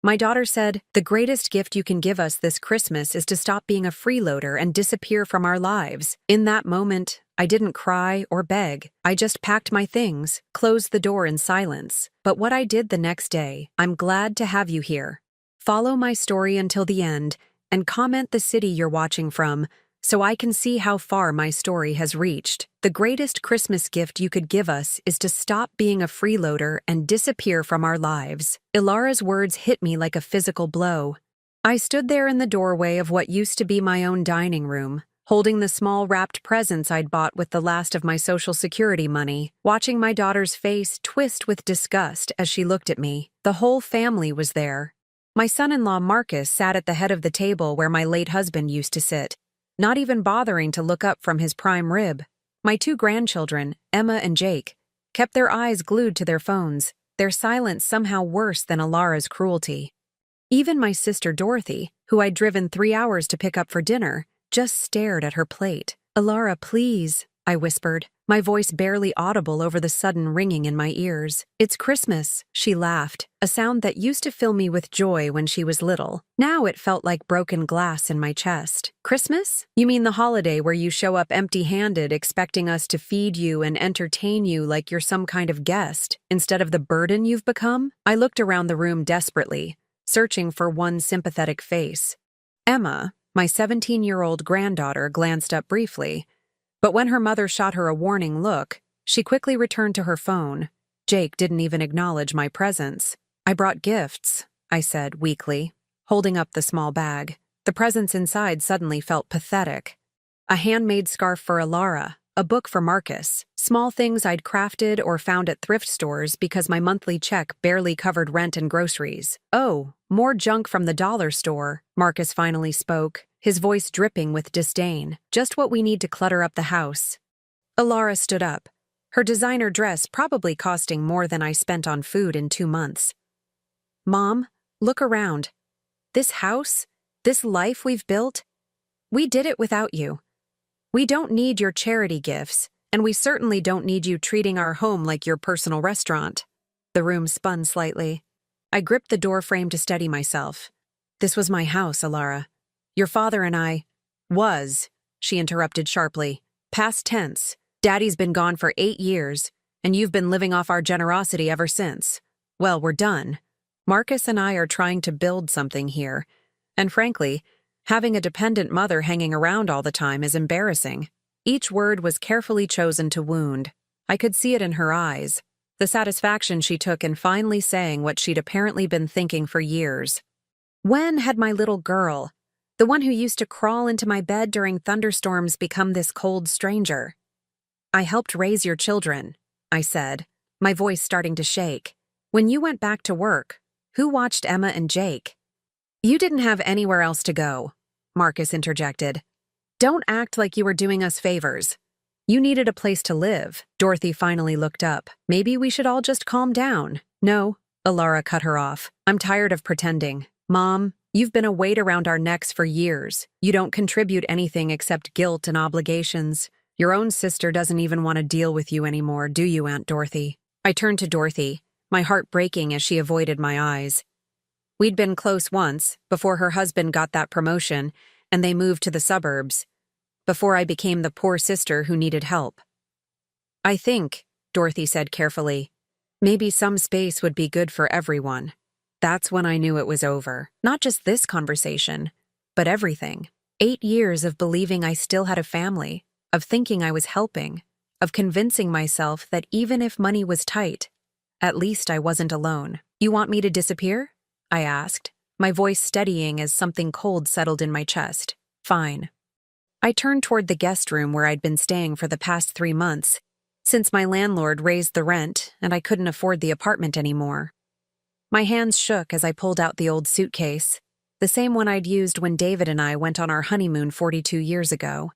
My daughter said, "The greatest gift you can give us this Christmas is to stop being a freeloader and disappear from our lives." In that moment, I didn't cry or beg. I just packed my things, closed the door in silence. But what I did the next day, I'm glad to have you here. Follow my story until the end and comment the city you're watching from so I can see how far my story has reached. The greatest Christmas gift you could give us is to stop being a freeloader and disappear from our lives. Ilara's words hit me like a physical blow. I stood there in the doorway of what used to be my own dining room, holding the small wrapped presents I'd bought with the last of my Social Security money, watching my daughter's face twist with disgust as she looked at me. The whole family was there. My son-in-law Marcus sat at the head of the table where my late husband used to sit, not even bothering to look up from his prime rib. My two grandchildren, Emma and Jake, kept their eyes glued to their phones, their silence somehow worse than Ilara's cruelty. Even my sister Dorothy, who I'd driven 3 hours to pick up for dinner, just stared at her plate. "Ilara, please," I whispered, my voice barely audible over the sudden ringing in my ears. "It's Christmas," she laughed, a sound that used to fill me with joy when she was little. Now it felt like broken glass in my chest. "Christmas? You mean the holiday where you show up empty-handed expecting us to feed you and entertain you like you're some kind of guest, instead of the burden you've become?" I looked around the room desperately, searching for one sympathetic face. Emma, my 17-year-old granddaughter, glanced up briefly, but when her mother shot her a warning look, she quickly returned to her phone. Jake didn't even acknowledge my presence. "I brought gifts," I said weakly, holding up the small bag. The presents inside suddenly felt pathetic. A handmade scarf for Ilara, a book for Marcus, small things I'd crafted or found at thrift stores because my monthly check barely covered rent and groceries. "Oh, more junk from the dollar store," Marcus finally spoke, his voice dripping with disdain. "Just what we need to clutter up the house." Ilara stood up, her designer dress probably costing more than I spent on food in 2 months. "Mom, look around. This house, this life we've built, we did it without you. We don't need your charity gifts, and we certainly don't need you treating our home like your personal restaurant." The room spun slightly. I gripped the door frame to steady myself. "This was my house, Ilara. Your father and I—" "Was," she interrupted sharply. "Past tense. Daddy's been gone for 8 years, and you've been living off our generosity ever since. Well, we're done. Marcus and I are trying to build something here, and frankly, having a dependent mother hanging around all the time is embarrassing." Each word was carefully chosen to wound. I could see it in her eyes, the satisfaction she took in finally saying what she'd apparently been thinking for years. When had my little girl, the one who used to crawl into my bed during thunderstorms, become this cold stranger? "I helped raise your children," I said, my voice starting to shake. "When you went back to work, who watched Emma and Jake?" "You didn't have anywhere else to go," Marcus interjected. "Don't act like you were doing us favors. You needed a place to live." Dorothy finally looked up. "Maybe we should all just calm down." "No," Ilara cut her off. "I'm tired of pretending. Mom, you've been a weight around our necks for years. You don't contribute anything except guilt and obligations. Your own sister doesn't even want to deal with you anymore, do you, Aunt Dorothy?" I turned to Dorothy, my heart breaking as she avoided my eyes. We'd been close once, before her husband got that promotion, and they moved to the suburbs, before I became the poor sister who needed help. "I think," Dorothy said carefully, "maybe some space would be good for everyone." That's when I knew it was over. Not just this conversation, but everything. 8 years of believing I still had a family, of thinking I was helping, of convincing myself that even if money was tight, at least I wasn't alone. "You want me to disappear?" I asked, my voice steadying as something cold settled in my chest. "Fine." I turned toward the guest room where I'd been staying for the past 3 months, since my landlord raised the rent and I couldn't afford the apartment anymore. My hands shook as I pulled out the old suitcase, the same one I'd used when David and I went on our honeymoon 42 years ago.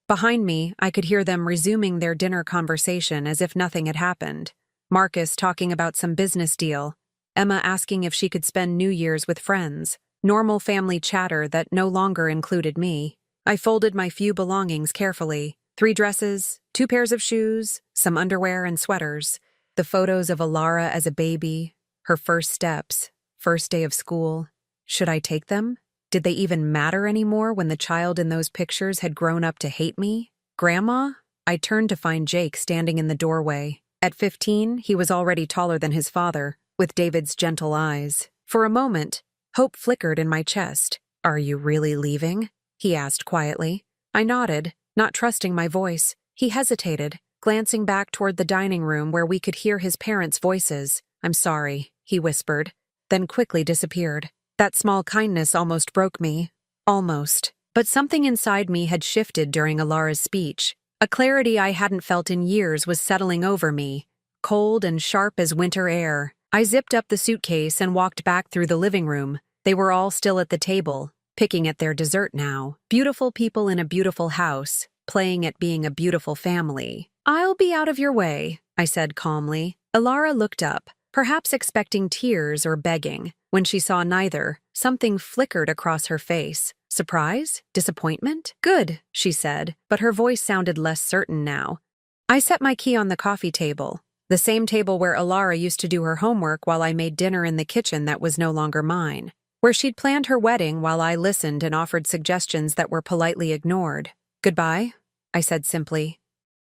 Behind me, I could hear them resuming their dinner conversation as if nothing had happened. Marcus talking about some business deal, Emma asking if she could spend New Year's with friends, normal family chatter that no longer included me. I folded my few belongings carefully. 3 dresses, 2 pairs of shoes, some underwear and sweaters, the photos of Ilara as a baby, her first steps, First day of school. Should I take them? Did they even matter anymore when the child in those pictures had grown up to hate me? Grandma? I turned to find Jake standing in the doorway. At 15, he was already taller than his father, with David's gentle eyes. For a moment, hope flickered in my chest. "Are you really leaving?" he asked quietly. I nodded, not trusting my voice. He hesitated, glancing back toward the dining room where we could hear his parents' voices. "I'm sorry," he whispered, then quickly disappeared. That small kindness almost broke me. Almost. But something inside me had shifted during Alara's speech. A clarity I hadn't felt in years was settling over me, cold and sharp as winter air. I zipped up the suitcase and walked back through the living room. They were all still at the table, picking at their dessert now. Beautiful people in a beautiful house, playing at being a beautiful family. "I'll be out of your way," I said calmly. Alara looked up, perhaps expecting tears or begging. When she saw neither, something flickered across her face. Surprise? Disappointment? "Good," she said, but her voice sounded less certain now. I set my key on the coffee table, the same table where Alara used to do her homework while I made dinner in the kitchen that was no longer mine, where she'd planned her wedding while I listened and offered suggestions that were politely ignored. "Goodbye," I said simply.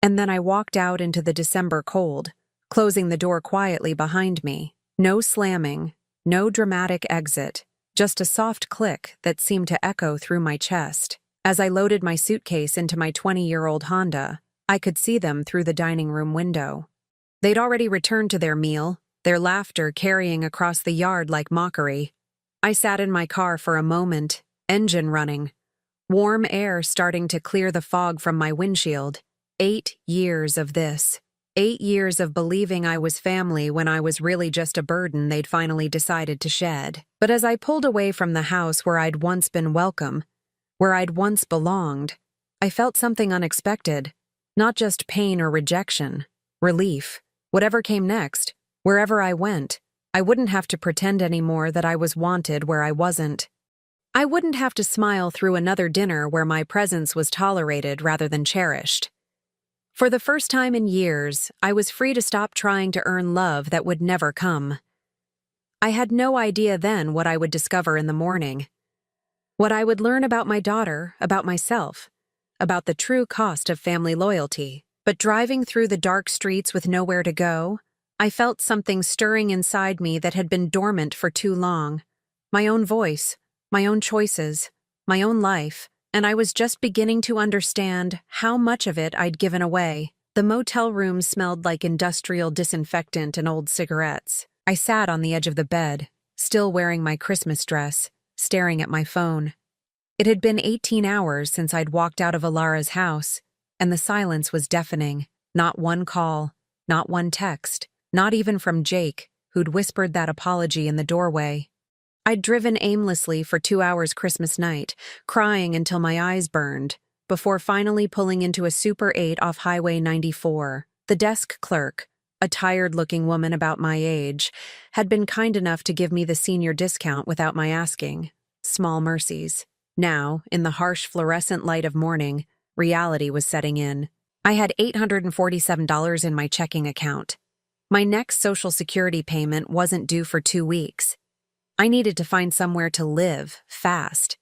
And then I walked out into the December cold, closing the door quietly behind me. No slamming, no dramatic exit. Just a soft click that seemed to echo through my chest. As I loaded my suitcase into my 20-year-old Honda, I could see them through the dining room window. They'd already returned to their meal, their laughter carrying across the yard like mockery. I sat in my car for a moment, engine running, warm air starting to clear the fog from my windshield. 8 years of this. 8 years of believing I was family when I was really just a burden they'd finally decided to shed. But as I pulled away from the house where I'd once been welcome, where I'd once belonged, I felt something unexpected. Not just pain or rejection, relief. Whatever came next, wherever I went, I wouldn't have to pretend anymore that I was wanted where I wasn't. I wouldn't have to smile through another dinner where my presence was tolerated rather than cherished. For the first time in years, I was free to stop trying to earn love that would never come. I had no idea then what I would discover in the morning. What I would learn about my daughter, about myself, about the true cost of family loyalty. But driving through the dark streets with nowhere to go, I felt something stirring inside me that had been dormant for too long. My own voice, my own choices, my own life. And I was just beginning to understand how much of it I'd given away. The motel room smelled like industrial disinfectant and old cigarettes. I sat on the edge of the bed, still wearing my Christmas dress, staring at my phone. It had been 18 hours since I'd walked out of Alara's house, and the silence was deafening. Not one call, not one text, not even from Jake, who'd whispered that apology in the doorway. I'd driven aimlessly for 2 hours Christmas night, crying until my eyes burned, before finally pulling into a Super 8 off Highway 94. The desk clerk, a tired-looking woman about my age, had been kind enough to give me the senior discount without my asking. Small mercies. Now, in the harsh fluorescent light of morning, reality was setting in. I had $847 in my checking account. My next Social Security payment wasn't due for 2 weeks. I needed to find somewhere to live, fast.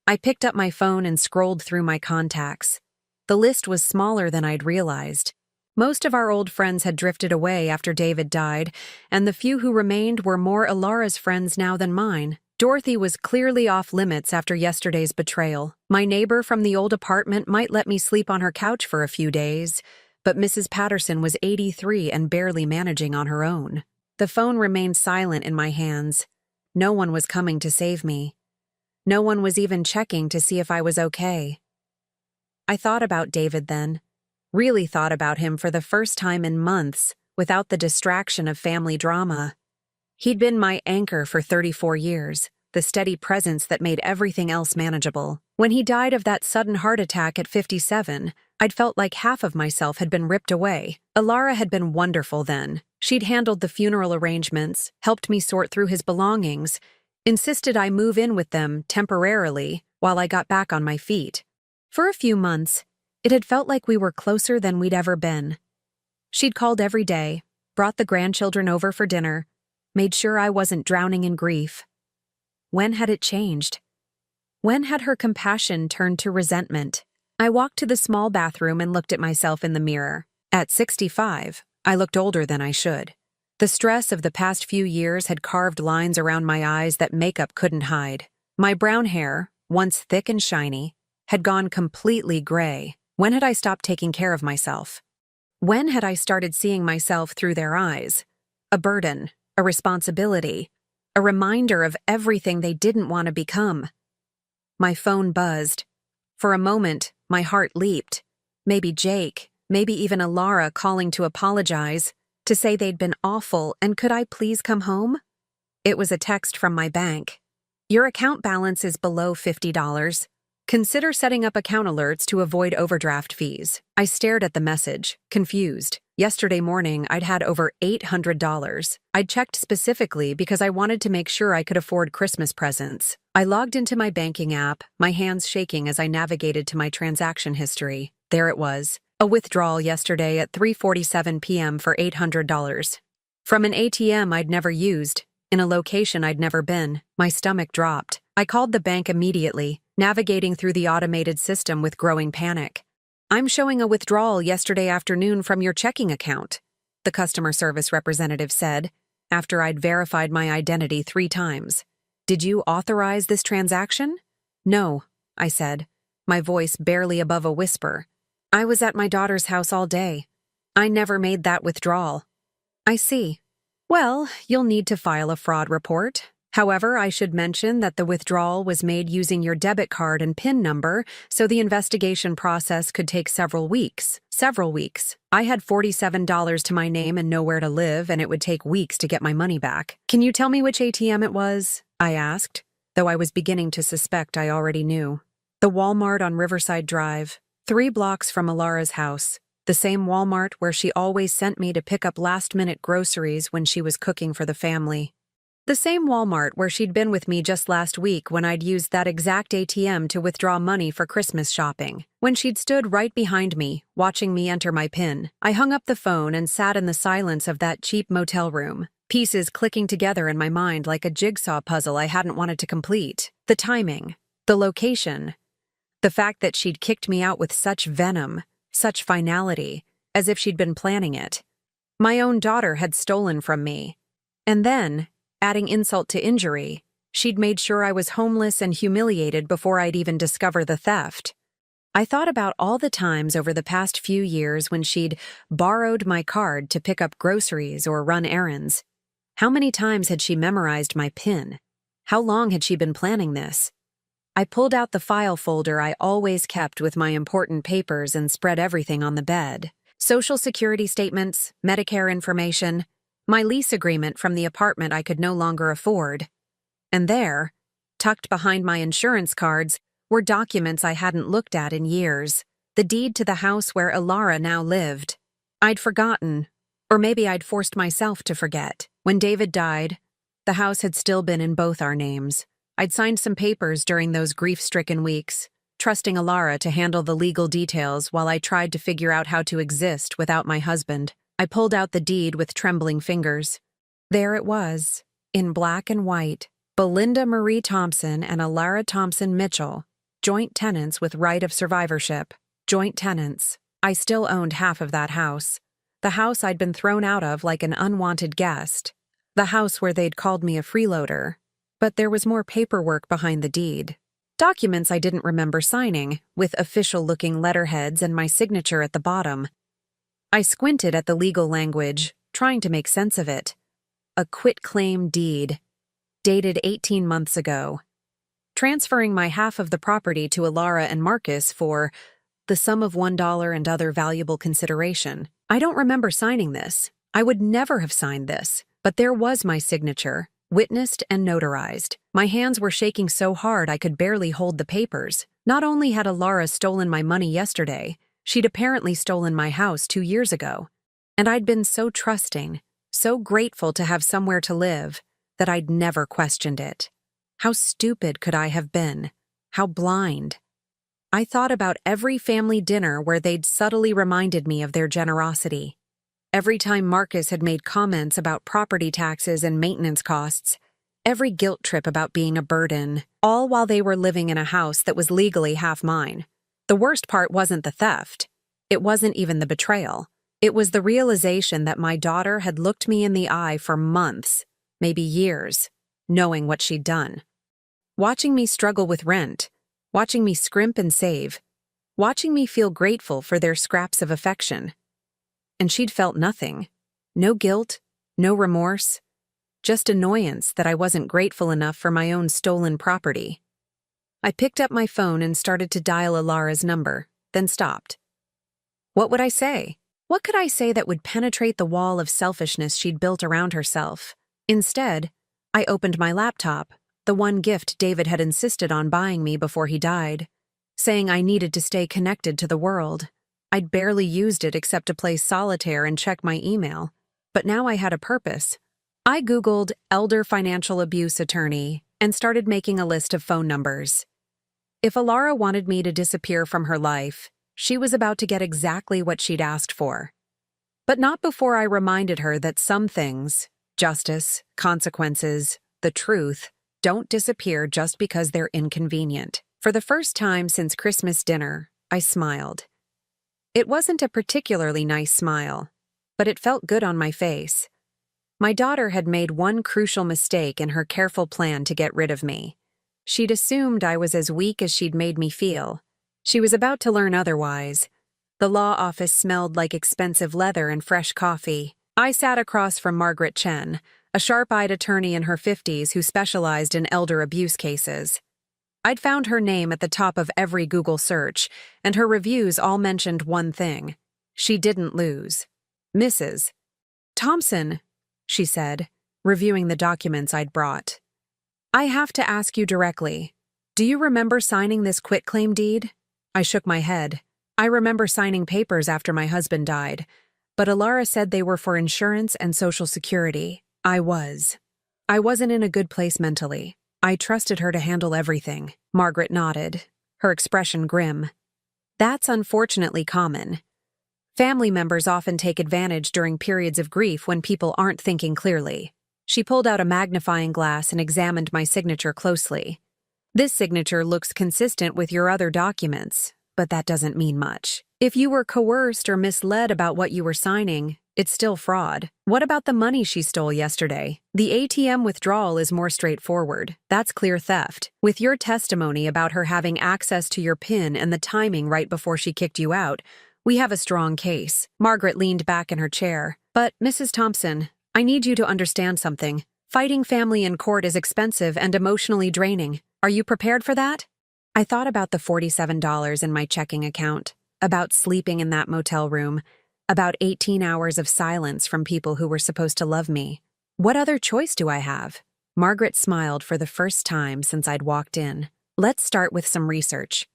I picked up my phone and scrolled through my contacts. The list was smaller than I'd realized. Most of our old friends had drifted away after David died, and the few who remained were more Alara's friends now than mine. Dorothy was clearly off limits after yesterday's betrayal. My neighbor from the old apartment might let me sleep on her couch for a few days, but Mrs. Patterson was 83 and barely managing on her own. The phone remained silent in my hands. No one was coming to save me. No one was even checking to see if I was okay. I thought about David then, really thought about him for the first time in months, without the distraction of family drama. He'd been my anchor for 34 years, the steady presence that made everything else manageable. When he died of that sudden heart attack at 57, I'd felt like half of myself had been ripped away. Alara had been wonderful then. She'd handled the funeral arrangements, helped me sort through his belongings, insisted I move in with them temporarily while I got back on my feet. For a few months, it had felt like we were closer than we'd ever been. She'd called every day, brought the grandchildren over for dinner, made sure I wasn't drowning in grief. When had it changed? When had her compassion turned to resentment? I walked to the small bathroom and looked at myself in the mirror. At 65, I looked older than I should. The stress of the past few years had carved lines around my eyes that makeup couldn't hide. My brown hair, once thick and shiny, had gone completely gray. When had I stopped taking care of myself? When had I started seeing myself through their eyes? A burden, a responsibility, a reminder of everything they didn't want to become. My phone buzzed. For a moment, my heart leaped. Maybe Jake, maybe even Alara calling to apologize, to say they'd been awful and could I please come home? It was a text from my bank. Your account balance is below $50. Consider setting up account alerts to avoid overdraft fees. I stared at the message, confused. Yesterday morning, I'd had over $800. I'd checked specifically because I wanted to make sure I could afford Christmas presents. I logged into my banking app, my hands shaking as I navigated to my transaction history. There it was. A withdrawal yesterday at 3:47 p.m. for $800. From an ATM I'd never used, in a location I'd never been. My stomach dropped. I called the bank immediately, navigating through the automated system with growing panic. I'm showing a withdrawal yesterday afternoon from your checking account, the customer service representative said, after I'd verified my identity 3 times. Did you authorize this transaction? No, I said, my voice barely above a whisper. I was at my daughter's house all day. I never made that withdrawal. I see. Well, you'll need to file a fraud report. However, I should mention that the withdrawal was made using your debit card and PIN number, so the investigation process could take several weeks. I had $47 to my name and nowhere to live, and it would take weeks to get my money back. Can you tell me which ATM it was? I asked, though I was beginning to suspect I already knew. The Walmart on Riverside Drive, 3 blocks from Alara's house. The same Walmart where she always sent me to pick up last-minute groceries when she was cooking for the family. The same Walmart where she'd been with me just last week when I'd used that exact ATM to withdraw money for Christmas shopping. When she'd stood right behind me, watching me enter my PIN, I hung up the phone and sat in the silence of that cheap motel room, pieces clicking together in my mind like a jigsaw puzzle I hadn't wanted to complete. The timing, the location, the fact that she'd kicked me out with such venom, such finality, as if she'd been planning it. My own daughter had stolen from me. And then, adding insult to injury, she'd made sure I was homeless and humiliated before I'd even discover the theft. I thought about all the times over the past few years when she'd borrowed my card to pick up groceries or run errands. How many times had she memorized my PIN? How long had she been planning this? I pulled out the file folder I always kept with my important papers and spread everything on the bed. Social Security statements, Medicare information, my lease agreement from the apartment I could no longer afford. And there, tucked behind my insurance cards, were documents I hadn't looked at in years. The deed to the house where Alara now lived. I'd forgotten, or maybe I'd forced myself to forget. When David died, the house had still been in both our names. I'd signed some papers during those grief-stricken weeks, trusting Alara to handle the legal details while I tried to figure out how to exist without my husband. I pulled out the deed with trembling fingers. There it was, in black and white. Belinda Marie Thompson and Alara Thompson Mitchell, joint tenants with right of survivorship. Joint tenants. I still owned half of that house. The house I'd been thrown out of like an unwanted guest. The house where they'd called me a freeloader. But there was more paperwork behind the deed. Documents I didn't remember signing, with official-looking letterheads and my signature at the bottom. I squinted at the legal language, trying to make sense of it. A quitclaim deed, dated 18 months ago. Transferring my half of the property to Alara and Marcus for the sum of $1 and other valuable consideration. I don't remember signing this. I would never have signed this. But there was my signature, witnessed and notarized. My hands were shaking so hard I could barely hold the papers. Not only had Alara stolen my money yesterday, she'd apparently stolen my house 2 years ago. And I'd been so trusting, so grateful to have somewhere to live, that I'd never questioned it. How stupid could I have been? How blind? I thought about every family dinner where they'd subtly reminded me of their generosity. Every time Marcus had made comments about property taxes and maintenance costs, every guilt trip about being a burden, all while they were living in a house that was legally half mine. The worst part wasn't the theft. It wasn't even the betrayal. It was the realization that my daughter had looked me in the eye for months, maybe years, knowing what she'd done. Watching me struggle with rent, watching me scrimp and save, watching me feel grateful for their scraps of affection. And she'd felt nothing. No guilt, no remorse, just annoyance that I wasn't grateful enough for my own stolen property. I picked up my phone and started to dial Alara's number, then stopped. What would I say? What could I say that would penetrate the wall of selfishness she'd built around herself? Instead, I opened my laptop, the one gift David had insisted on buying me before he died, saying I needed to stay connected to the world. I'd barely used it except to play solitaire and check my email, but now I had a purpose. I Googled elder financial abuse attorney and started making a list of phone numbers. If Alara wanted me to disappear from her life, she was about to get exactly what she'd asked for. But not before I reminded her that some things, justice, consequences, the truth, don't disappear just because they're inconvenient. For the first time since Christmas dinner, I smiled. It wasn't a particularly nice smile, but it felt good on my face. My daughter had made one crucial mistake in her careful plan to get rid of me. She'd assumed I was as weak as she'd made me feel. She was about to learn otherwise. The law office smelled like expensive leather and fresh coffee. I sat across from Margaret Chen, a sharp-eyed attorney in her 50s who specialized in elder abuse cases. I'd found her name at the top of every Google search, and her reviews all mentioned one thing. She didn't lose. Mrs. Thompson, she said, reviewing the documents I'd brought. I have to ask you directly. Do you remember signing this quitclaim deed? I shook my head. I remember signing papers after my husband died, but Alara said they were for insurance and Social Security. I wasn't in a good place mentally. I trusted her to handle everything. Margaret nodded, her expression grim. That's unfortunately common. Family members often take advantage during periods of grief when people aren't thinking clearly. She pulled out a magnifying glass and examined my signature closely. This signature looks consistent with your other documents, but that doesn't mean much. If you were coerced or misled about what you were signing, it's still fraud. What about the money she stole yesterday? The ATM withdrawal is more straightforward. That's clear theft. With your testimony about her having access to your PIN and the timing right before she kicked you out, we have a strong case. Margaret leaned back in her chair. But, Mrs. Thompson, I need you to understand something. Fighting family in court is expensive and emotionally draining. Are you prepared for that? I thought about the $47 in my checking account, about sleeping in that motel room, about 18 hours of silence from people who were supposed to love me. What other choice do I have? Margaret smiled for the first time since I'd walked in. Let's start with some research.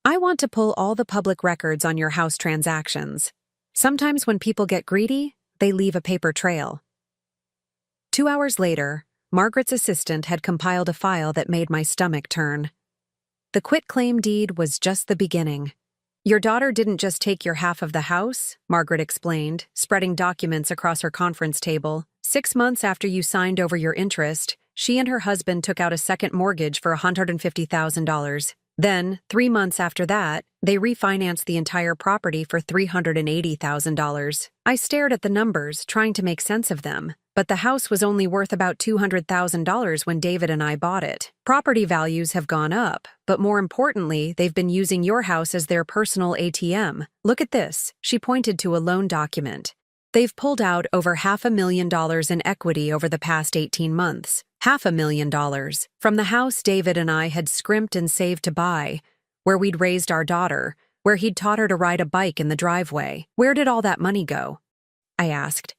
I want to pull all the public records on your house transactions. Sometimes when people get greedy, they leave a paper trail. 2 hours later, Margaret's assistant had compiled a file that made my stomach turn. The quitclaim deed was just the beginning. Your daughter didn't just take your half of the house, Margaret explained, spreading documents across her conference table. 6 months after you signed over your interest, she and her husband took out a second mortgage for $150,000. Then, 3 months after that, they refinanced the entire property for $380,000. I stared at the numbers, trying to make sense of them. But the house was only worth about $200,000 when David and I bought it. Property values have gone up, but more importantly, they've been using your house as their personal ATM. Look at this. She pointed to a loan document. They've pulled out over $500,000 in equity over the past 18 months. $500,000 from the house David and I had scrimped and saved to buy, where we'd raised our daughter, where he'd taught her to ride a bike in the driveway. Where did all that money go? I asked,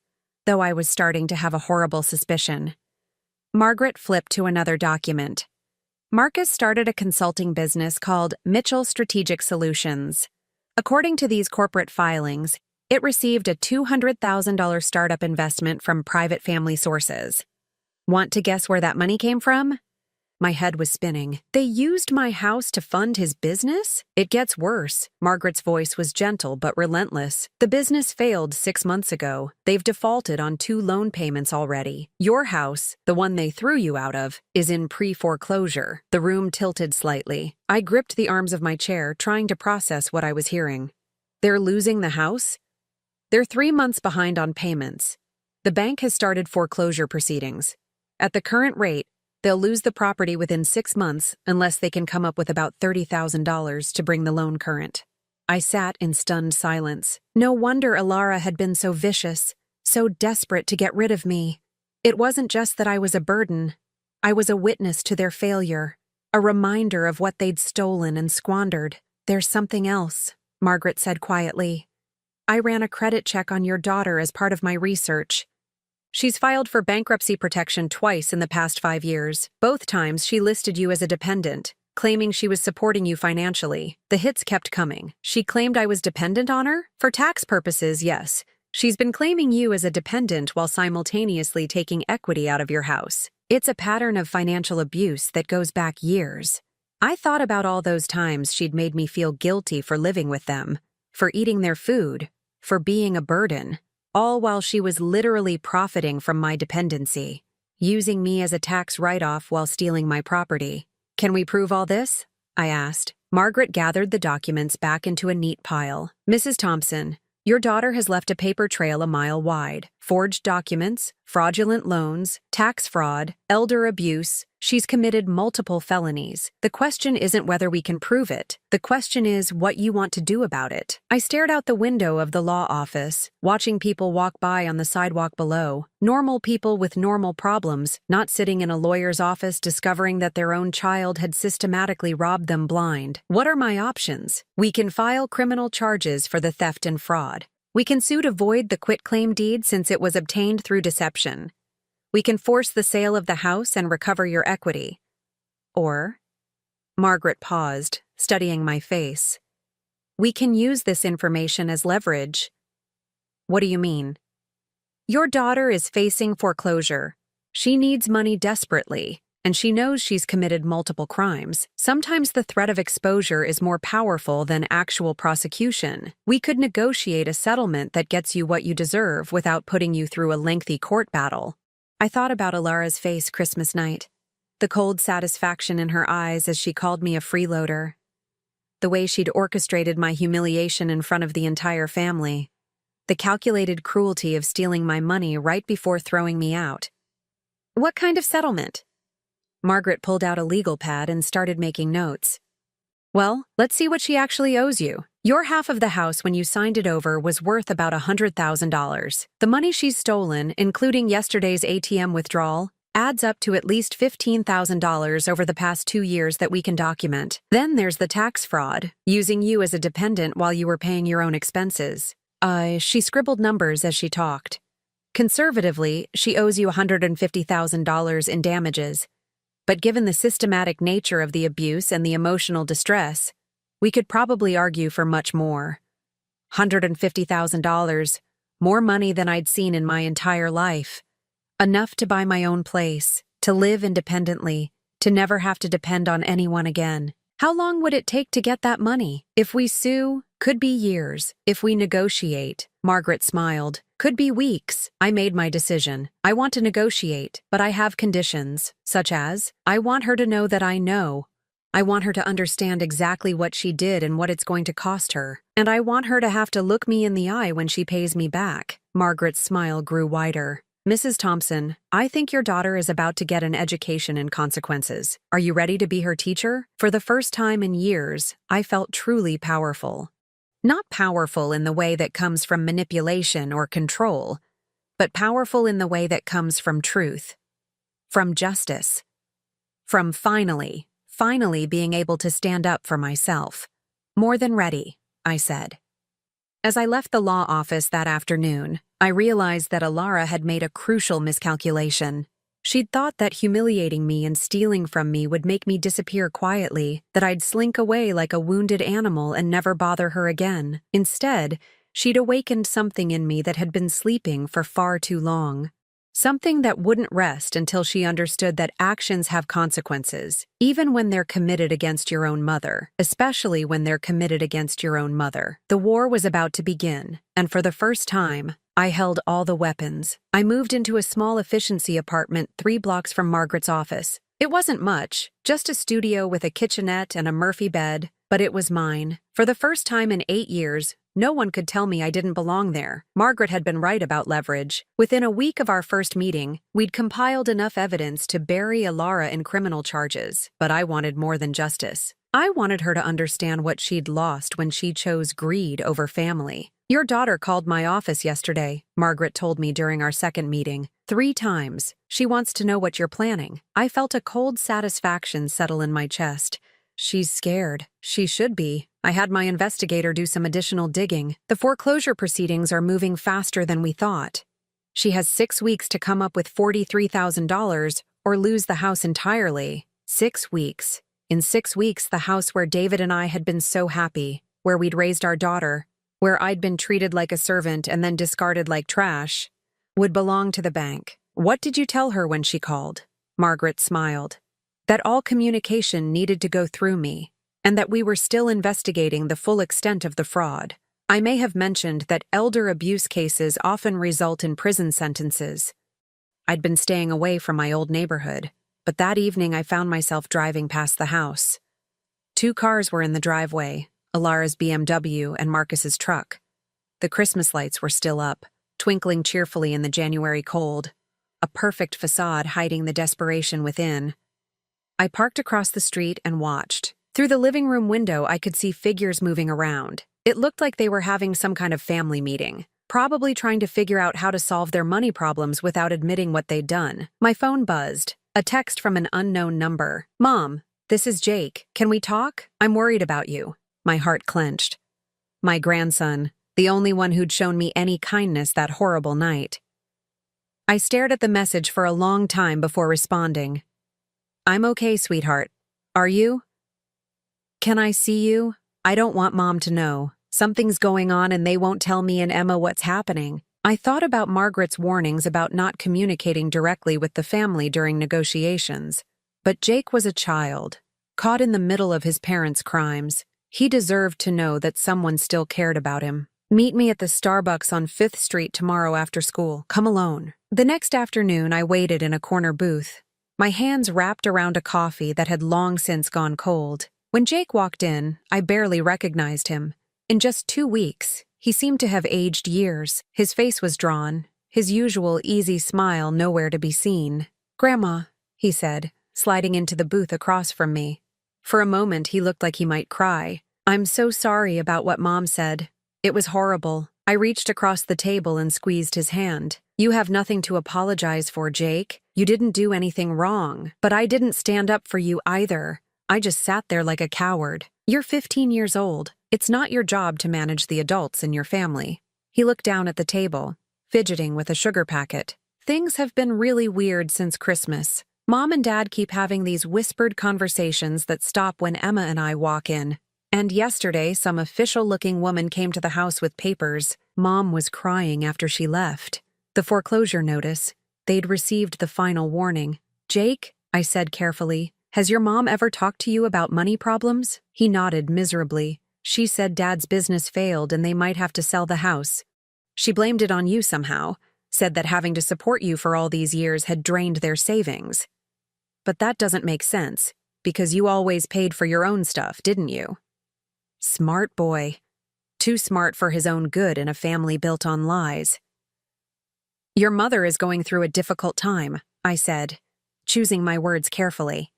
though I was starting to have a horrible suspicion. Margaret flipped to another document. Marcus started a consulting business called Mitchell Strategic Solutions. According to these corporate filings, it received a $200,000 startup investment from private family sources. Want to guess where that money came from? My head was spinning. They used my house to fund his business? It gets worse. Margaret's voice was gentle but relentless. The business failed 6 months ago. They've defaulted on 2 loan payments already. Your house, the one they threw you out of, is in pre-foreclosure. The room tilted slightly. I gripped the arms of my chair, trying to process what I was hearing. They're losing the house? They're 3 months behind on payments. The bank has started foreclosure proceedings. At the current rate, they'll lose the property within 6 months unless they can come up with about $30,000 to bring the loan current. I sat in stunned silence. No wonder Alara had been so vicious, so desperate to get rid of me. It wasn't just that I was a burden. I was a witness to their failure, a reminder of what they'd stolen and squandered. There's something else, Margaret said quietly. I ran a credit check on your daughter as part of my research. She's filed for bankruptcy protection twice in the past 5 years. Both times she listed you as a dependent, claiming she was supporting you financially. The hits kept coming. She claimed I was dependent on her? For tax purposes, yes. She's been claiming you as a dependent while simultaneously taking equity out of your house. It's a pattern of financial abuse that goes back years. I thought about all those times she'd made me feel guilty for living with them, for eating their food, for being a burden. All while she was literally profiting from my dependency, using me as a tax write-off while stealing my property. Can we prove all this? I asked. Margaret gathered the documents back into a neat pile. Mrs. Thompson, your daughter has left a paper trail a mile wide. Forged documents, fraudulent loans, tax fraud, elder abuse. She's committed multiple felonies. The question isn't whether we can prove it. The question is what you want to do about it. I stared out the window of the law office, watching people walk by on the sidewalk below. Normal people with normal problems, not sitting in a lawyer's office discovering that their own child had systematically robbed them blind. What are my options? We can file criminal charges for the theft and fraud. We can sue to void the quitclaim deed since it was obtained through deception. We can force the sale of the house and recover your equity. Or, Margaret paused, studying my face. We can use this information as leverage. What do you mean? Your daughter is facing foreclosure. She needs money desperately, and she knows she's committed multiple crimes. Sometimes the threat of exposure is more powerful than actual prosecution. We could negotiate a settlement that gets you what you deserve without putting you through a lengthy court battle. I thought about Alara's face Christmas night, the cold satisfaction in her eyes as she called me a freeloader, the way she'd orchestrated my humiliation in front of the entire family, the calculated cruelty of stealing my money right before throwing me out. What kind of settlement? Margaret pulled out a legal pad and started making notes. Well, let's see what she actually owes you. Your half of the house when you signed it over was worth about $100,000. The money she's stolen, including yesterday's ATM withdrawal, adds up to at least $15,000 over the past 2 years that we can document. Then there's the tax fraud, using you as a dependent while you were paying your own expenses. She scribbled numbers as she talked. Conservatively, she owes you $150,000 in damages. But given the systematic nature of the abuse and the emotional distress, we could probably argue for much more. $150,000, more money than I'd seen in my entire life. Enough to buy my own place, to live independently, to never have to depend on anyone again. How long would it take to get that money? If we sue, could be years. If we negotiate, Margaret smiled, could be weeks. I made my decision. I want to negotiate, but I have conditions, such as, I want her to know that I know. I want her to understand exactly what she did and what it's going to cost her. And I want her to have to look me in the eye when she pays me back. Margaret's smile grew wider. Mrs. Thompson, I think your daughter is about to get an education in consequences. Are you ready to be her teacher? For the first time in years, I felt truly powerful. Not powerful in the way that comes from manipulation or control, but powerful in the way that comes from truth, from justice, from finally being able to stand up for myself. More than ready, I said. As I left the law office that afternoon, I realized that Alara had made a crucial miscalculation. She'd thought that humiliating me and stealing from me would make me disappear quietly, that I'd slink away like a wounded animal and never bother her again. Instead, she'd awakened something in me that had been sleeping for far too long. Something that wouldn't rest until she understood that actions have consequences, even when they're committed against your own mother, especially when they're committed against your own mother. The war was about to begin, and for the first time, I held all the weapons. I moved into a small efficiency apartment 3 blocks from Margaret's office. It wasn't much, just a studio with a kitchenette and a Murphy bed, but it was mine. For the first time in 8 years, no one could tell me I didn't belong there. Margaret had been right about leverage. Within a week of our first meeting, we'd compiled enough evidence to bury Alara in criminal charges, but I wanted more than justice. I wanted her to understand what she'd lost when she chose greed over family. "Your daughter called my office yesterday," Margaret told me during our second meeting. 3 times. "She wants to know what you're planning." I felt a cold satisfaction settle in my chest. She's scared. She should be. I had my investigator do some additional digging. The foreclosure proceedings are moving faster than we thought. She has 6 weeks to come up with $43,000 or lose the house entirely. 6 weeks. In 6 weeks, the house where David and I had been so happy, where we'd raised our daughter, where I'd been treated like a servant and then discarded like trash, would belong to the bank. "What did you tell her when she called?" Margaret smiled. "That all communication needed to go through me, and that we were still investigating the full extent of the fraud. I may have mentioned that elder abuse cases often result in prison sentences. I'd been staying away from my old neighborhood, but that evening I found myself driving past the house. 2 cars were in the driveway, Alara's BMW and Marcus's truck. The Christmas lights were still up, twinkling cheerfully in the January cold, a perfect facade hiding the desperation within. I parked across the street and watched. Through the living room window, I could see figures moving around. It looked like they were having some kind of family meeting, probably trying to figure out how to solve their money problems without admitting what they'd done. My phone buzzed. A text from an unknown number. "Mom, this is Jake. Can we talk? I'm worried about you." My heart clenched. My grandson, the only one who'd shown me any kindness that horrible night. I stared at the message for a long time before responding. "I'm okay, sweetheart. Are you? Can I see you? I don't want Mom to know. Something's going on and they won't tell me and Emma what's happening." I thought about Margaret's warnings about not communicating directly with the family during negotiations. But Jake was a child, caught in the middle of his parents' crimes. He deserved to know that someone still cared about him. "Meet me at the Starbucks on 5th Street tomorrow after school. Come alone." The next afternoon, I waited in a corner booth, my hands wrapped around a coffee that had long since gone cold. When Jake walked in, I barely recognized him. In just 2 weeks, he seemed to have aged years. His face was drawn, his usual easy smile nowhere to be seen. "Grandma," he said, sliding into the booth across from me. For a moment, he looked like he might cry. "I'm so sorry about what Mom said. It was horrible." I reached across the table and squeezed his hand. "You have nothing to apologize for, Jake. You didn't do anything wrong. But I didn't stand up for you either. I just sat there like a coward. You're 15 years old. It's not your job to manage the adults in your family." He looked down at the table, fidgeting with a sugar packet. "Things have been really weird since Christmas. Mom and Dad keep having these whispered conversations that stop when Emma and I walk in. And yesterday, some official-looking woman came to the house with papers. Mom was crying after she left. The foreclosure notice. They'd received the final warning. "Jake," I said carefully, "has your mom ever talked to you about money problems?" He nodded miserably. "She said Dad's business failed and they might have to sell the house. She blamed it on you somehow, said that having to support you for all these years had drained their savings. But that doesn't make sense, because you always paid for your own stuff, didn't you?" Smart boy. Too smart for his own good in a family built on lies. "Your mother is going through a difficult time," I said, choosing my words carefully.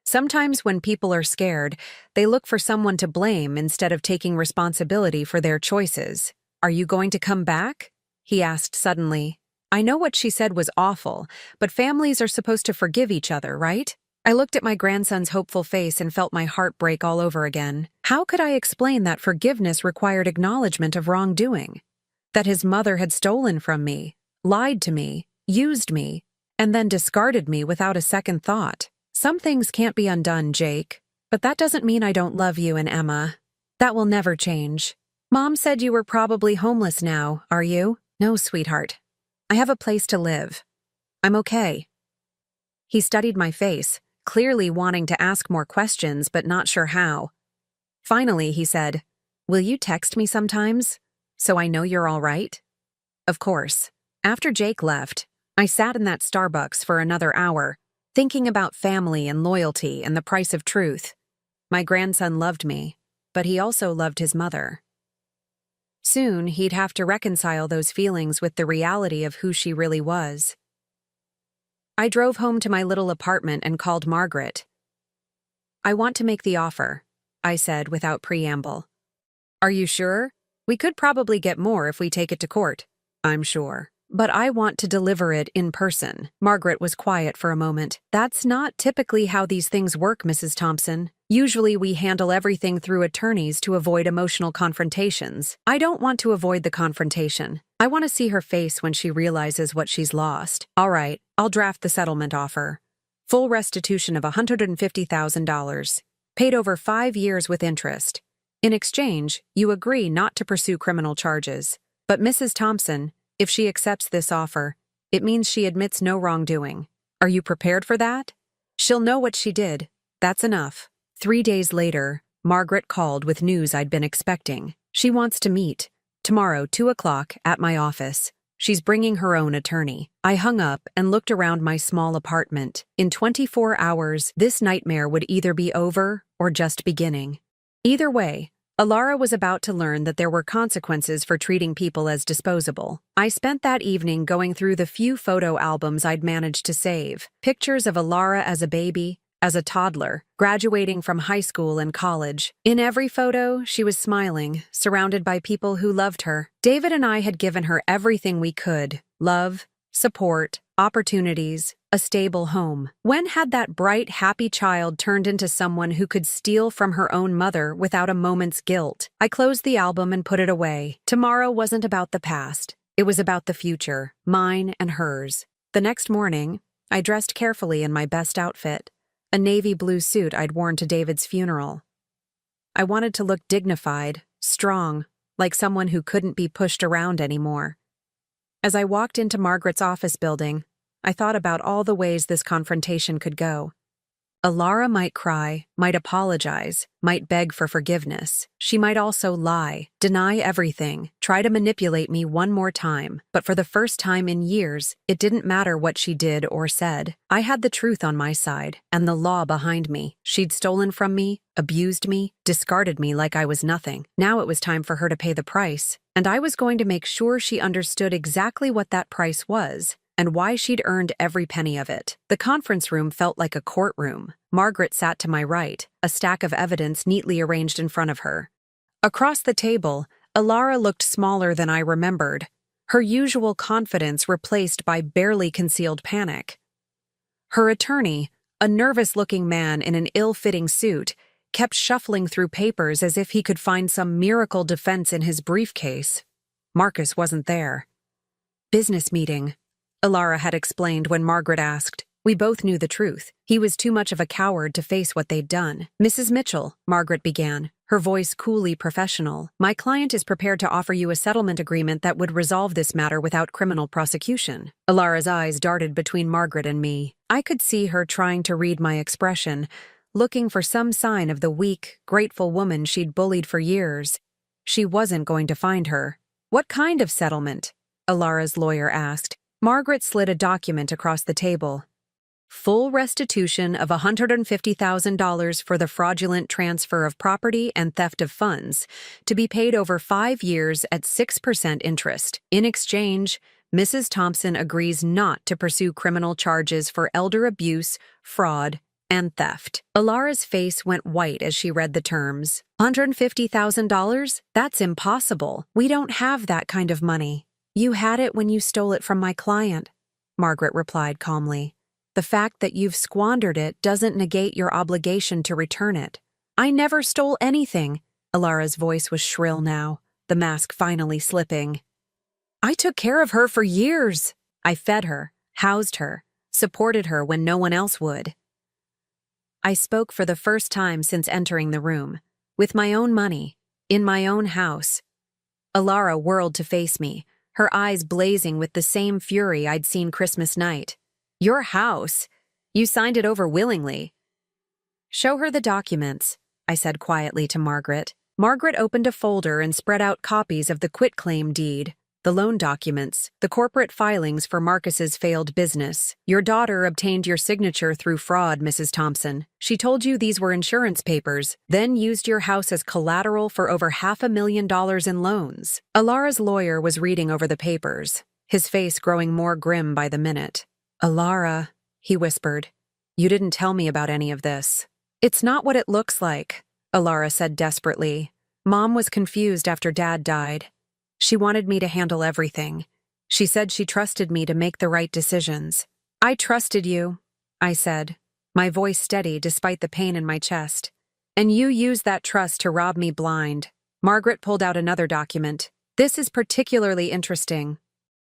"Sometimes when people are scared, they look for someone to blame instead of taking responsibility for their choices. Are you going to come back?" he asked suddenly. I know what she said was awful, but families are supposed to forgive each other, right? I looked at my grandson's hopeful face and felt my heart break all over again. How could I explain that forgiveness required acknowledgement of wrongdoing? That his mother had stolen from me, lied to me, used me, and then discarded me without a second thought. Some things can't be undone, Jake, but that doesn't mean I don't love you and Emma. That will never change. Mom said you were probably homeless now, are you? No, sweetheart. I have a place to live. I'm okay. He studied my face, clearly wanting to ask more questions but not sure how. Finally, he said, "Will you text me sometimes, so I know you're all right?" Of course. After Jake left, I sat in that Starbucks for another hour, thinking about family and loyalty and the price of truth. My grandson loved me, but he also loved his mother. Soon, he'd have to reconcile those feelings with the reality of who she really was. I drove home to my little apartment and called Margaret. "I want to make the offer," I said without preamble. "Are you sure? We could probably get more if we take it to court." "I'm sure. But I want to deliver it in person." Margaret was quiet for a moment. "That's not typically how these things work, Mrs. Thompson. Usually we handle everything through attorneys to avoid emotional confrontations. I don't want to avoid the confrontation. I want to see her face when she realizes what she's lost. All right, I'll draft the settlement offer. Full restitution of $150,000, paid over 5 years with interest. In exchange, you agree not to pursue criminal charges. But Mrs. Thompson, if she accepts this offer, it means she admits no wrongdoing. Are you prepared for that? She'll know what she did. That's enough." 3 days later, Margaret called with news I'd been expecting. She wants to meet. Tomorrow, 2 o'clock, at my office. She's bringing her own attorney. I hung up and looked around my small apartment. In 24 hours, this nightmare would either be over or just beginning. Either way, Alara was about to learn that there were consequences for treating people as disposable. I spent that evening going through the few photo albums I'd managed to save. Pictures of Alara as a baby, as a toddler, graduating from high school and college. In every photo, she was smiling, surrounded by people who loved her. David and I had given her everything we could: love, support, opportunities, a stable home. When had that bright, happy child turned into someone who could steal from her own mother without a moment's guilt? I closed the album and put it away. Tomorrow wasn't about the past. It was about the future, mine and hers. The next morning, I dressed carefully in my best outfit, a navy blue suit I'd worn to David's funeral. I wanted to look dignified, strong, like someone who couldn't be pushed around anymore. As I walked into Margaret's office building, I thought about all the ways this confrontation could go. Alara might cry, might apologize, might beg for forgiveness. She might also lie, deny everything, try to manipulate me one more time. But for the first time in years, it didn't matter what she did or said. I had the truth on my side, and the law behind me. She'd stolen from me, abused me, discarded me like I was nothing. Now it was time for her to pay the price, and I was going to make sure she understood exactly what that price was, and why she'd earned every penny of it. The conference room felt like a courtroom. Margaret sat to my right, a stack of evidence neatly arranged in front of her. Across the table, Alara looked smaller than I remembered, her usual confidence replaced by barely concealed panic. Her attorney, a nervous-looking man in an ill-fitting suit, kept shuffling through papers as if he could find some miracle defense in his briefcase. Marcus wasn't there. "Business meeting," Alara had explained when Margaret asked. We both knew the truth. He was too much of a coward to face what they'd done. "Mrs. Mitchell," Margaret began, her voice coolly professional, "my client is prepared to offer you a settlement agreement that would resolve this matter without criminal prosecution." Alara's eyes darted between Margaret and me. I could see her trying to read my expression, looking for some sign of the weak, grateful woman she'd bullied for years. She wasn't going to find her. "What kind of settlement?" Alara's lawyer asked. Margaret slid a document across the table. "Full restitution of $150,000 for the fraudulent transfer of property and theft of funds, to be paid over 5 years at 6% interest. In exchange, Mrs. Thompson agrees not to pursue criminal charges for elder abuse, fraud, and theft." Alara's face went white as she read the terms. $150,000? That's impossible. We don't have that kind of money. "You had it when you stole it from my client," Margaret replied calmly. "The fact that you've squandered it doesn't negate your obligation to return it." "I never stole anything." Alara's voice was shrill now, the mask finally slipping. "I took care of her for years. I fed her, housed her, supported her when no one else would." I spoke for the first time since entering the room, with my own money, in my own house. Alara whirled to face me, her eyes blazing with the same fury I'd seen Christmas night. Your house? You signed it over willingly. Show her the documents, I said quietly to Margaret. Margaret opened a folder and spread out copies of the quitclaim deed, the loan documents, the corporate filings for Marcus's failed business. Your daughter obtained your signature through fraud, Mrs. Thompson. She told you these were insurance papers, then used your house as collateral for over $500,000 in loans. Alara's lawyer was reading over the papers, his face growing more grim by the minute. Alara, he whispered, you didn't tell me about any of this. It's not what it looks like, Alara said desperately. Mom was confused after Dad died. She wanted me to handle everything. She said she trusted me to make the right decisions. I trusted you, I said, my voice steady despite the pain in my chest. And you used that trust to rob me blind. Margaret pulled out another document. This is particularly interesting.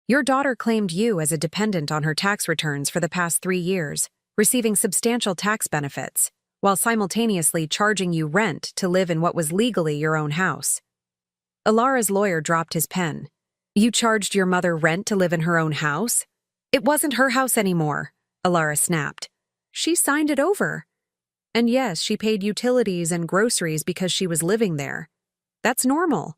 Your daughter claimed you as a dependent on her tax returns for the past 3 years, receiving substantial tax benefits, while simultaneously charging you rent to live in what was legally your own house. Alara's lawyer dropped his pen. You charged your mother rent to live in her own house? It wasn't her house anymore, Alara snapped. She signed it over. And yes, she paid utilities and groceries because she was living there. That's normal.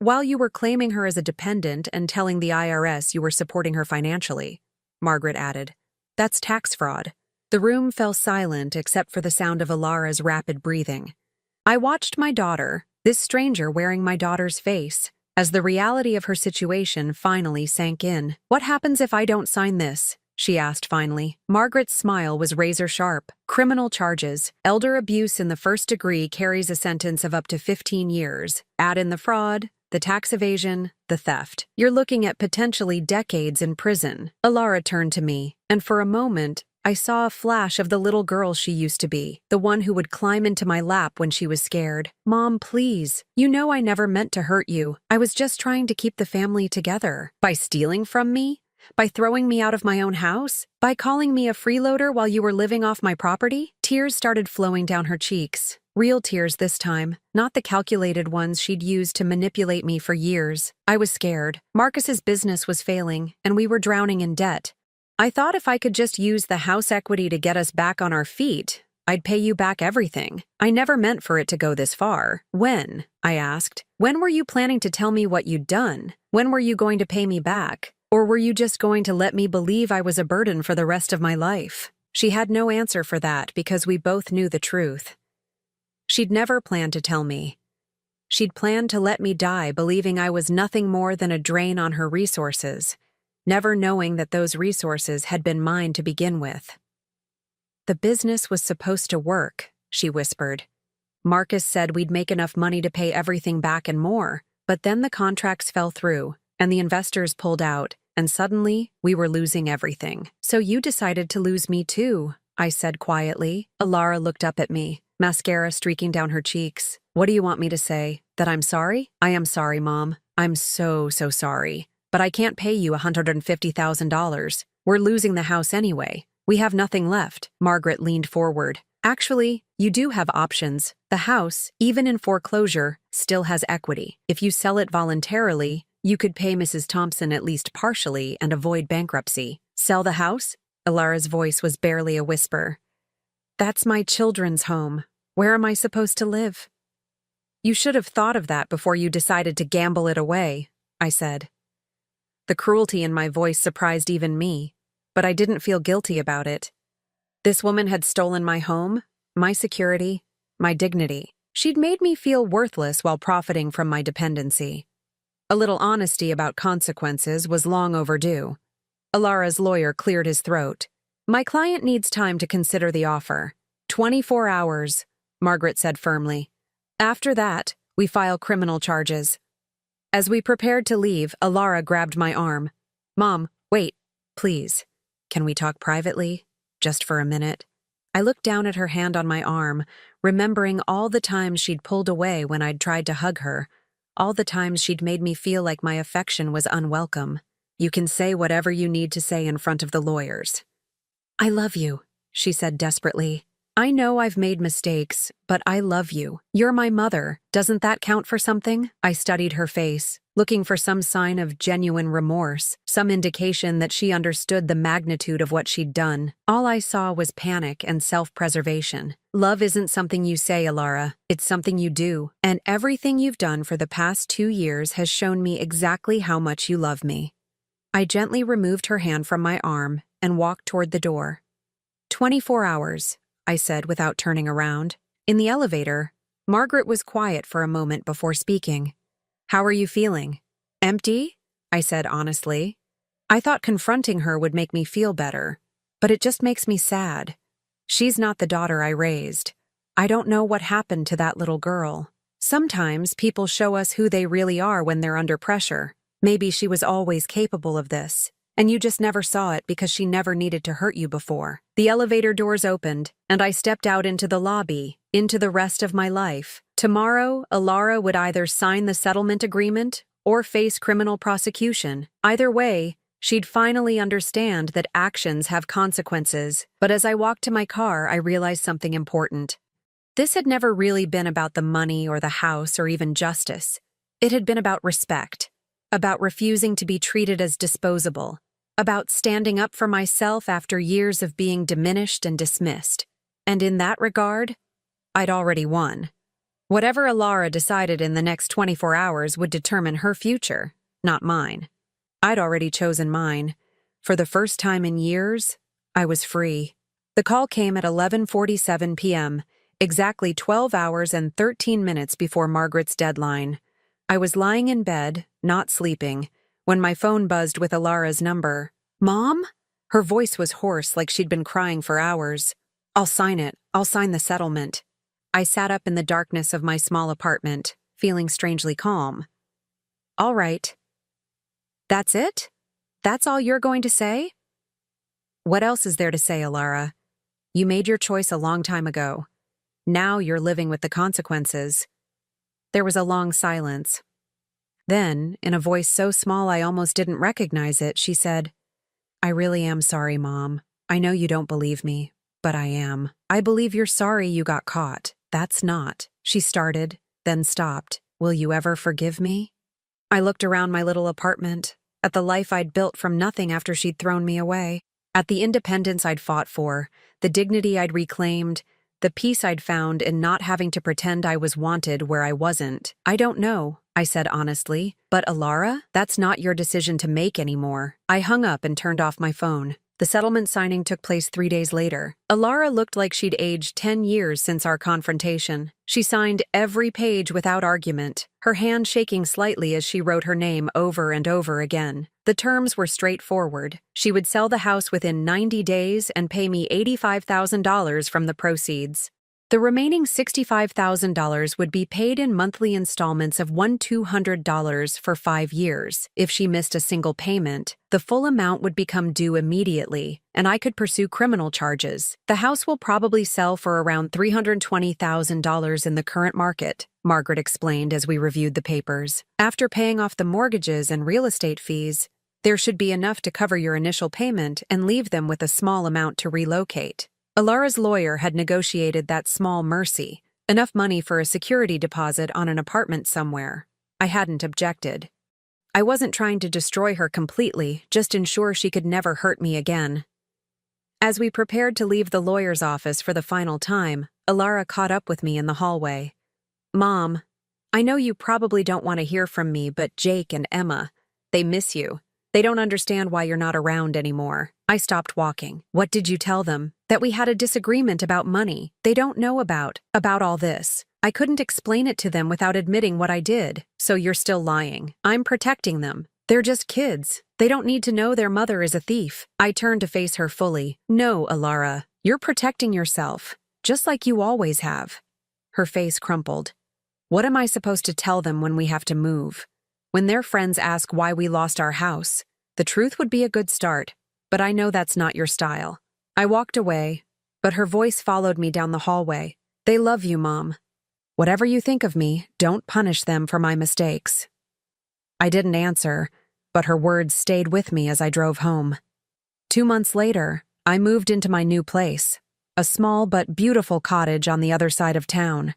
While you were claiming her as a dependent and telling the IRS you were supporting her financially, Margaret added. That's tax fraud. The room fell silent except for the sound of Alara's rapid breathing. I watched my daughter, this stranger wearing my daughter's face, as the reality of her situation finally sank in. What happens if I don't sign this? She asked finally. Margaret's smile was razor-sharp. Criminal charges. Elder abuse in the first degree carries a sentence of up to 15 years. Add in the fraud, the tax evasion, the theft. You're looking at potentially decades in prison. Alara turned to me, and for a moment, I saw a flash of the little girl she used to be, the one who would climb into my lap when she was scared. Mom, please. You know I never meant to hurt you. I was just trying to keep the family together. By stealing from me? By throwing me out of my own house? By calling me a freeloader while you were living off my property? Tears started flowing down her cheeks. Real tears this time, not the calculated ones she'd used to manipulate me for years. I was scared. Marcus's business was failing, and we were drowning in debt. I thought if I could just use the house equity to get us back on our feet, I'd pay you back everything. I never meant for it to go this far. When? I asked. When were you planning to tell me what you'd done? When were you going to pay me back? Or were you just going to let me believe I was a burden for the rest of my life? She had no answer for that because we both knew the truth. She'd never planned to tell me. She'd planned to let me die believing I was nothing more than a drain on her resources, never knowing that those resources had been mine to begin with. The business was supposed to work, she whispered. Marcus said we'd make enough money to pay everything back and more, but then the contracts fell through, and the investors pulled out, and suddenly we were losing everything. So you decided to lose me too, I said quietly. Alara looked up at me, mascara streaking down her cheeks. What do you want me to say? That I'm sorry? I am sorry, Mom. I'm so sorry. But I can't pay you $150,000. We're losing the house anyway. We have nothing left. Margaret leaned forward. Actually, you do have options. The house, even in foreclosure, still has equity. If you sell it voluntarily, you could pay Mrs. Thompson at least partially and avoid bankruptcy. Sell the house? Alara's voice was barely a whisper. That's my children's home. Where am I supposed to live? You should have thought of that before you decided to gamble it away, I said. The cruelty in my voice surprised even me, but I didn't feel guilty about it. This woman had stolen my home, my security, my dignity. She'd made me feel worthless while profiting from my dependency. A little honesty about consequences was long overdue. Alara's lawyer cleared his throat. My client needs time to consider the offer. 24 hours, Margaret said firmly. After that, we file criminal charges. As we prepared to leave, Alara grabbed my arm. Mom, wait, please. Can we talk privately? Just for a minute. I looked down at her hand on my arm, remembering all the times she'd pulled away when I'd tried to hug her, all the times she'd made me feel like my affection was unwelcome. You can say whatever you need to say in front of the lawyers. I love you, she said desperately. I know I've made mistakes, but I love you. You're my mother. Doesn't that count for something? I studied her face, looking for some sign of genuine remorse, some indication that she understood the magnitude of what she'd done. All I saw was panic and self-preservation. Love isn't something you say, Alara. It's something you do. And everything you've done for the past 2 years has shown me exactly how much you love me. I gently removed her hand from my arm and walked toward the door. 24 hours. I said without turning around. In the elevator, Margaret was quiet for a moment before speaking. How are you feeling? Empty? I said honestly. I thought confronting her would make me feel better, but it just makes me sad. She's not the daughter I raised. I don't know what happened to that little girl. Sometimes people show us who they really are when they're under pressure. Maybe she was always capable of this, and you just never saw it because she never needed to hurt you before. The elevator doors opened, and I stepped out into the lobby, into the rest of my life. Tomorrow, Alara would either sign the settlement agreement or face criminal prosecution. Either way, she'd finally understand that actions have consequences. But as I walked to my car, I realized something important. This had never really been about the money or the house or even justice. It had been about respect, about refusing to be treated as disposable, about standing up for myself after years of being diminished and dismissed. And in that regard, I'd already won. Whatever Alara decided in the next 24 hours would determine her future, not mine. I'd already chosen mine. For the first time in years, I was free. The call came at 11:47 p.m., exactly 12 hours and 13 minutes before Margaret's deadline. I was lying in bed, not sleeping, when my phone buzzed with Alara's number. Mom? Her voice was hoarse, like she'd been crying for hours. I'll sign it. I'll sign the settlement. I sat up in the darkness of my small apartment, feeling strangely calm. All right. That's it? That's all you're going to say? What else is there to say, Alara? You made your choice a long time ago. Now you're living with the consequences. There was a long silence. Then, in a voice so small I almost didn't recognize it, she said, I really am sorry, Mom. I know you don't believe me, but I am. I believe you're sorry you got caught. That's not. She started, then stopped. Will you ever forgive me? I looked around my little apartment, at the life I'd built from nothing after she'd thrown me away, at the independence I'd fought for, the dignity I'd reclaimed, the peace I'd found in not having to pretend I was wanted where I wasn't. I don't know, I said honestly, but Alara, that's not your decision to make anymore. I hung up and turned off my phone. The settlement signing took place 3 days later. Alara looked like she'd aged 10 years since our confrontation. She signed every page without argument, her hand shaking slightly as she wrote her name over and over again. The terms were straightforward. She would sell the house within 90 days and pay me $85,000 from the proceeds. The remaining $65,000 would be paid in monthly installments of $200 for 5 years. If she missed a single payment, the full amount would become due immediately, and I could pursue criminal charges. The house will probably sell for around $320,000 in the current market, Margaret explained as we reviewed the papers. After paying off the mortgages and real estate fees, there should be enough to cover your initial payment and leave them with a small amount to relocate. Alara's lawyer had negotiated that small mercy, enough money for a security deposit on an apartment somewhere. I hadn't objected. I wasn't trying to destroy her completely, just ensure she could never hurt me again. As we prepared to leave the lawyer's office for the final time, Alara caught up with me in the hallway. Mom, I know you probably don't want to hear from me, but Jake and Emma, they miss you. They don't understand why you're not around anymore. I stopped walking. What did you tell them? That we had a disagreement about money. They don't know about all this. I couldn't explain it to them without admitting what I did. So you're still lying. I'm protecting them. They're just kids. They don't need to know their mother is a thief. I turned to face her fully. No, Alara, you're protecting yourself, just like you always have. Her face crumpled. What am I supposed to tell them when we have to move? When their friends ask why we lost our house, the truth would be a good start, but I know that's not your style. I walked away, but her voice followed me down the hallway. They love you, Mom. Whatever you think of me, don't punish them for my mistakes. I didn't answer, but her words stayed with me as I drove home. 2 months later, I moved into my new place. a small but beautiful cottage on the other side of town.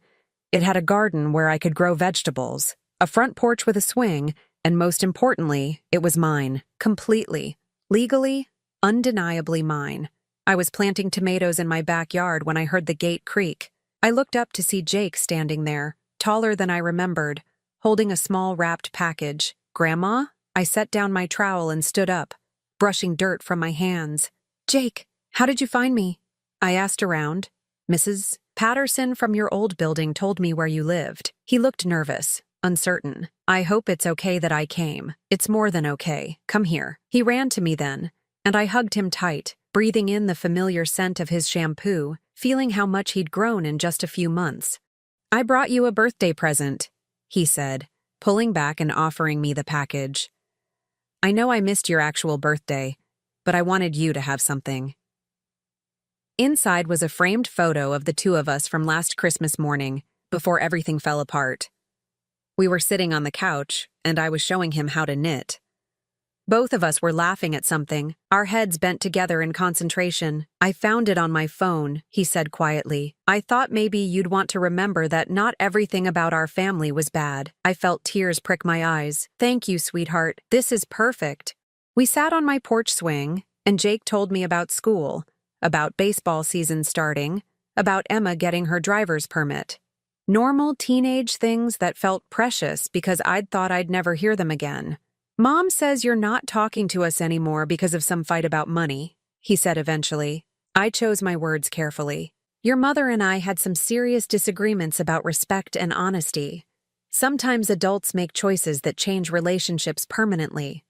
It had a garden where I could grow vegetables, a front porch with a swing, and most importantly, it was mine, completely, legally, undeniably mine. I was planting tomatoes in my backyard when I heard the gate creak. I looked up to see Jake standing there, taller than I remembered, holding a small wrapped package. "Grandma?" I set down my trowel and stood up, brushing dirt from my hands. "Jake, how did you find me?" I asked around. "Mrs. Patterson from your old building told me where you lived." He looked nervous, uncertain. "I hope it's okay that I came. It's more than okay. Come here." He ran to me then, and I hugged him tight, breathing in the familiar scent of his shampoo, feeling how much he'd grown in just a few months. "I brought you a birthday present," he said, pulling back and offering me the package. "I know I missed your actual birthday, but I wanted you to have something." Inside was a framed photo of the two of us from last Christmas morning, before everything fell apart. We were sitting on the couch, and I was showing him how to knit. Both of us were laughing at something, our heads bent together in concentration. "I found it on my phone," he said quietly. "I thought maybe you'd want to remember that not everything about our family was bad." I felt tears prick my eyes. "Thank you, sweetheart. This is perfect." We sat on my porch swing, and Jake told me about school, about baseball season starting, about Emma getting her driver's permit. Normal teenage things that felt precious because I'd thought I'd never hear them again. "Mom says you're not talking to us anymore because of some fight about money," he said eventually. I chose my words carefully. "Your mother and I had some serious disagreements about respect and honesty. Sometimes adults make choices that change relationships permanently.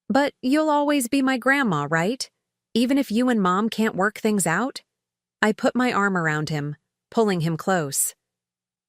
But you'll always be my grandma, right? Even if you and Mom can't work things out?" I put my arm around him, pulling him close.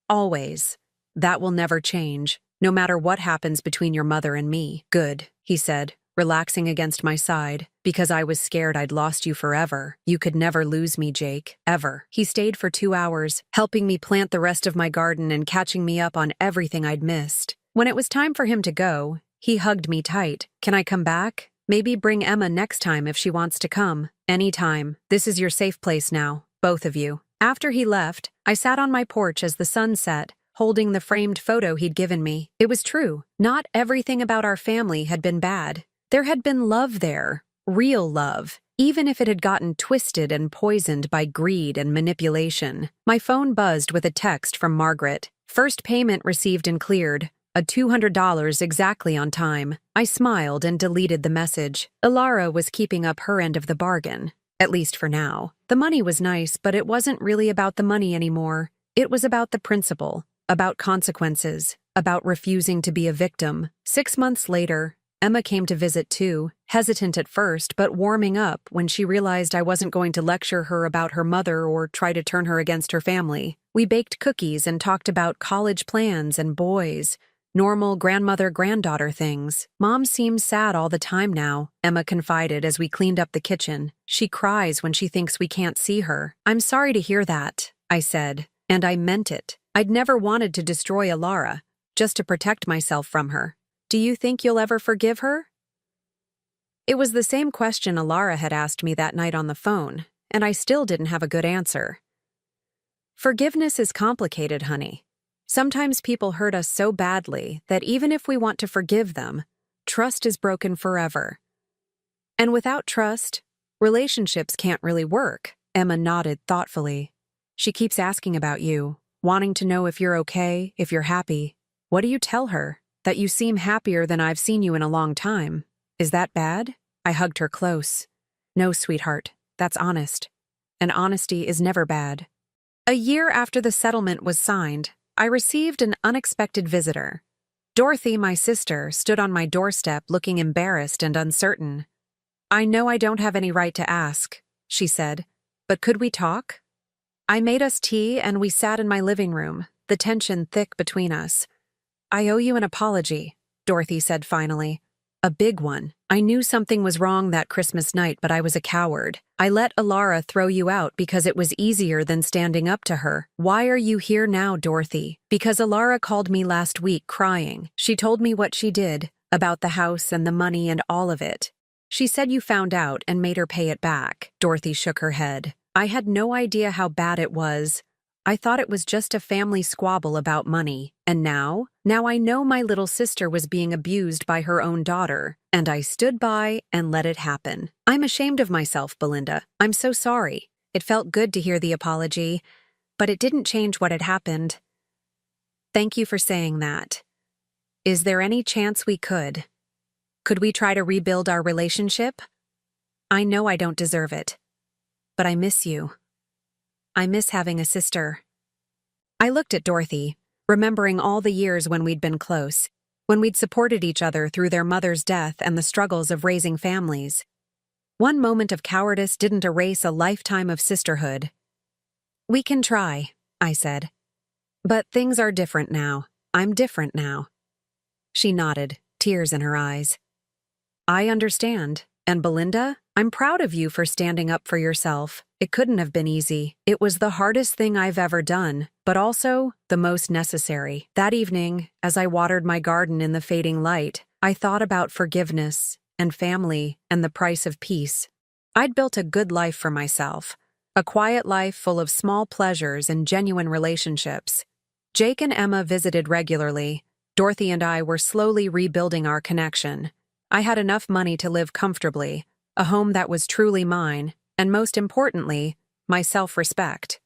"Always. That will never change, no matter what happens between your mother and me." "Good," he said, relaxing against my side, "because I was scared I'd lost you forever. You could never lose me, Jake, ever." He stayed for 2 hours, helping me plant the rest of my garden and catching me up on everything I'd missed. When it was time for him to go, he hugged me tight. "Can I come back? Maybe bring Emma next time if she wants to come." "Anytime. This is your safe place now, both of you." After he left, I sat on my porch as the sun set, holding the framed photo he'd given me. It was true. Not everything about our family had been bad. There had been love there, real love, even if it had gotten twisted and poisoned by greed and manipulation. My phone buzzed with a text from Margaret. "First payment received and cleared. A $200 exactly on time." I smiled and deleted the message. Alara was keeping up her end of the bargain, at least for now. The money was nice, but it wasn't really about the money anymore. It was about the principle, about consequences, about refusing to be a victim. 6 months later, Emma came to visit too, hesitant at first but warming up when she realized I wasn't going to lecture her about her mother or try to turn her against her family. We baked cookies and talked about college plans and boys, normal grandmother-granddaughter things. "Mom seems sad all the time now," Emma confided as we cleaned up the kitchen. "She cries when she thinks we can't see her." "I'm sorry to hear that," I said, and I meant it. I'd never wanted to destroy Alara, just to protect myself from her. "Do you think you'll ever forgive her?" It was the same question Alara had asked me that night on the phone, and I still didn't have a good answer. Forgiveness is complicated, honey. Sometimes people hurt us so badly that even if we want to forgive them, trust is broken forever. And without trust, relationships can't really work. Emma nodded thoughtfully. "She keeps asking about you, wanting to know if you're okay, if you're happy. What do you tell her? That you seem happier than I've seen you in a long time. Is that bad?" I hugged her close. "No, sweetheart, that's honest. And honesty is never bad." A year after the settlement was signed, I received an unexpected visitor. Dorothy, my sister, stood on my doorstep looking embarrassed and uncertain. "I know I don't have any right to ask," she said, "but could we talk?" I made us tea and we sat in my living room, the tension thick between us. "I owe you an apology," Dorothy said finally. "A big one. I knew something was wrong that Christmas night, but I was a coward. I let Alara throw you out because it was easier than standing up to her." "Why are you here now, Dorothy?" "Because Alara called me last week crying. She told me what she did, about the house and the money and all of it. She said you found out and made her pay it back." Dorothy shook her head. I had no idea how bad it was. I thought it was just a family squabble about money, and now I know my little sister was being abused by her own daughter, and I stood by and let it happen. I'm ashamed of myself, Belinda. I'm so sorry. It felt good to hear the apology, but it didn't change what had happened. Thank you for saying that. Is there any chance we could? Could we try to rebuild our relationship? I know I don't deserve it, but I miss you. I miss having a sister. I looked at Dorothy, remembering all the years when we'd been close, when we'd supported each other through their mother's death and the struggles of raising families. One moment of cowardice didn't erase a lifetime of sisterhood. We can try, I said. But things are different now. I'm different now. She nodded, tears in her eyes. I understand. And Belinda, I'm proud of you for standing up for yourself. It couldn't have been easy. It was the hardest thing I've ever done, but also the most necessary. That evening, as I watered my garden in the fading light, I thought about forgiveness and family and the price of peace. I'd built a good life for myself, a quiet life full of small pleasures and genuine relationships. Jake and Emma visited regularly. Dorothy and I were slowly rebuilding our connection. I had enough money to live comfortably, a home that was truly mine, and most importantly, my self-respect.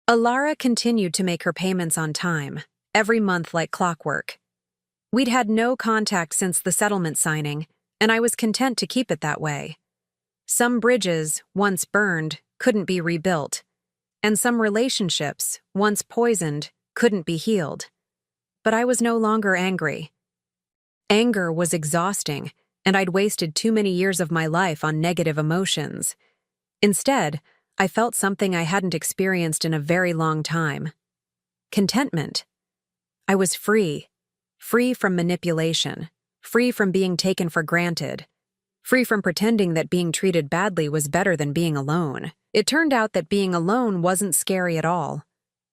Alara continued to make her payments on time, every month like clockwork. We'd had no contact since the settlement signing, and I was content to keep it that way. Some bridges, once burned, couldn't be rebuilt, and some relationships, once poisoned, couldn't be healed. But I was no longer angry. Anger was exhausting, and I'd wasted too many years of my life on negative emotions. Instead, I felt something I hadn't experienced in a very long time. Contentment. I was free from manipulation, free from being taken for granted, free from pretending that being treated badly was better than being alone. It turned out that being alone wasn't scary at all.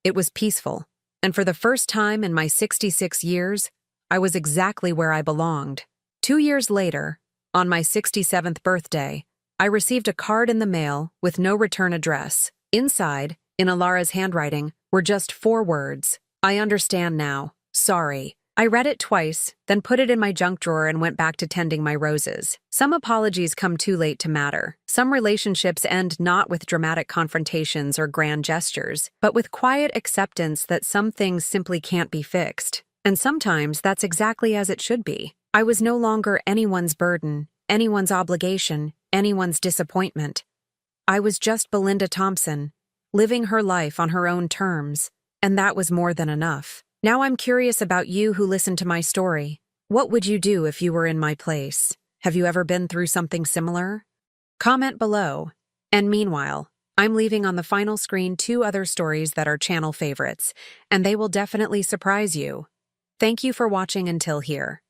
It was peaceful, and for the first time in my 66 years, I was exactly where I belonged. 2 years later, on my 67th birthday, I received a card in the mail with no return address. Inside, in Alara's handwriting, were just 4 words. I understand now. Sorry. I read it twice, then put it in my junk drawer and went back to tending my roses. Some apologies come too late to matter. Some relationships end not with dramatic confrontations or grand gestures, but with quiet acceptance that some things simply can't be fixed. And sometimes that's exactly as it should be. I was no longer anyone's burden, anyone's obligation, anyone's disappointment. I was just Belinda Thompson, living her life on her own terms, and that was more than enough. Now I'm curious about you who listened to my story. What would you do if you were in my place? Have you ever been through something similar? Comment below. And meanwhile, I'm leaving on the final screen 2 other stories that are channel favorites, and they will definitely surprise you. Thank you for watching until here.